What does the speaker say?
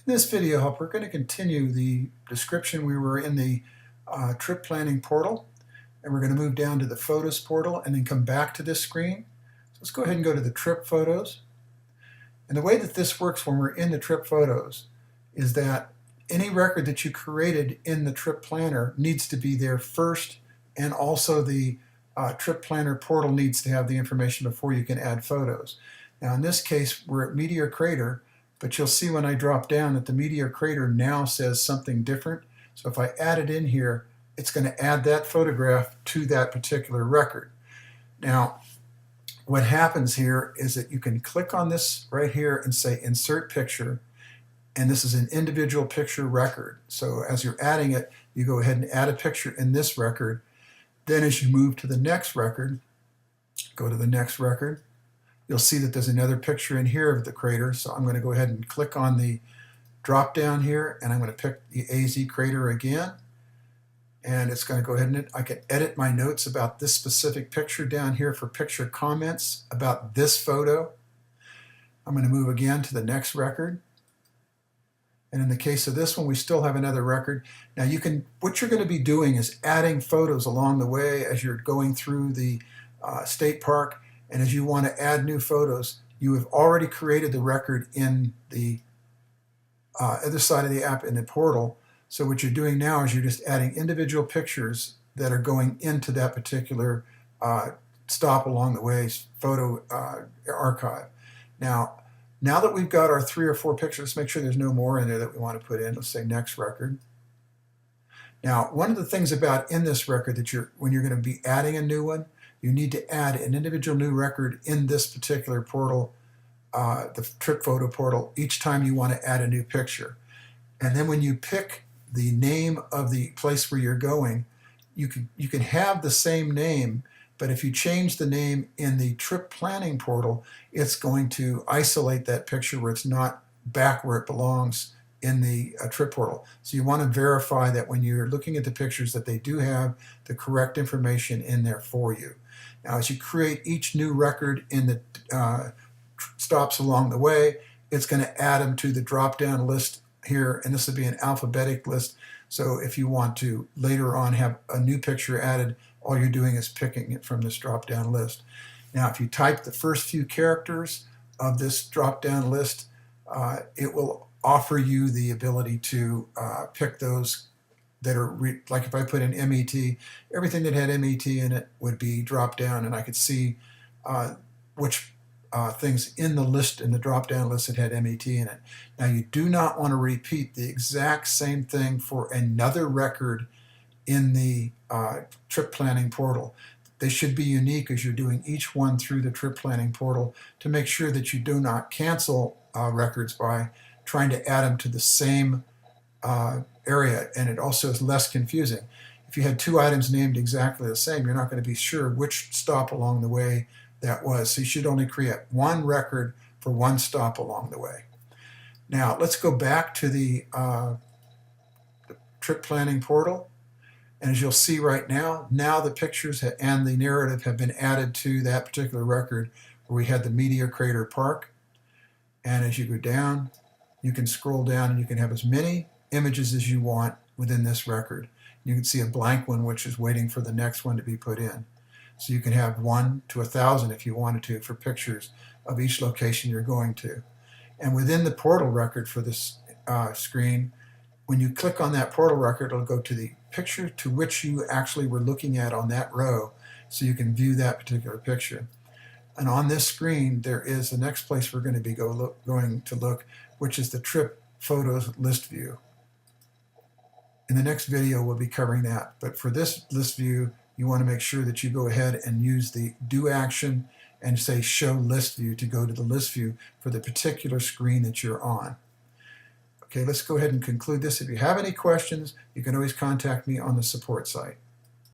In this video help, we're going to continue the description. We were in the trip planning portal, and we're going to move down to the photos portal and then come back to this screen. So let's go ahead and go to the trip photos. And the way that this works when we're in the trip photos is that any record that you created in the trip planner needs to be there first, and also the trip planner portal needs to have the information before you can add photos. Now in this case, we're at Meteor Crater, but you'll see when I drop down that the Meteor Crater now says something different. So if I add it in here, it's going to add that photograph to that particular record. Now, what happens here is that you can click on this right here and say Insert Picture, and this is an individual picture record. So as you're adding it, you go ahead and add a picture in this record. Then as you move to the next record, go to the next record, you'll see that there's another picture in here of the crater. So I'm going to go ahead and click on the drop down here, and I'm going to pick the AZ crater again. And it's going to go ahead and I can edit my notes about this specific picture down here for picture comments about this photo. I'm going to move again to the next record. And in the case of this one, we still have another record. Now what you're going to be doing is adding photos along the way as you're going through the state park. And as you want to add new photos, you have already created the record in the other side of the app in the portal. So what you're doing now is you're just adding individual pictures that are going into that particular stop along the way photo archive. Now that we've got our 3 or 4 pictures, let's make sure there's no more in there that we want to put in. Let's say next record. Now, one of the things about in this record that when you're going to be adding a new one, you need to add an individual new record in this particular portal, the trip photo portal, each time you want to add a new picture. And then when you pick the name of the place where you're going, you can have the same name, but if you change the name in the trip planning portal, it's going to isolate that picture where it's not back where it belongs in the trip portal. So you want to verify that when you're looking at the pictures that they do have the correct information in there for you. Now as you create each new record in the stops along the way, it's going to add them to the drop-down list here, and this will be an alphabetic list. So if you want to later on have a new picture added, all you're doing is picking it from this drop-down list. Now if you type the first few characters of this drop-down list, it will offer you the ability to pick those that are, like if I put in MET, everything that had MET in it would be dropped down, and I could see which things in the list, in the drop-down list that had MET in it. Now you do not want to repeat the exact same thing for another record in the trip planning portal. They should be unique as you're doing each one through the trip planning portal to make sure that you do not cancel records by trying to add them to the same area, and it also is less confusing. If you had 2 items named exactly the same, you're not going to be sure which stop along the way that was. So you should only create one record for one stop along the way. Now let's go back to the trip planning portal. And as you'll see right now, the pictures and the narrative have been added to that particular record where we had the Meteor Crater Park. And as you go down, you can scroll down and you can have as many images as you want within this record. You can see a blank one which is waiting for the next one to be put in. So you can have 1 to 1,000 if you wanted to for pictures of each location you're going to. And within the portal record for this screen, when you click on that portal record, it'll go to the picture to which you actually were looking at on that row, so you can view that particular picture. And on this screen, there is the next place we're going to be going to look, which is the trip photos list view. In the next video, we'll be covering that. But for this list view, you want to make sure that you go ahead and use the do action and say show list view to go to the list view for the particular screen that you're on. Okay, let's go ahead and conclude this. If you have any questions, you can always contact me on the support site.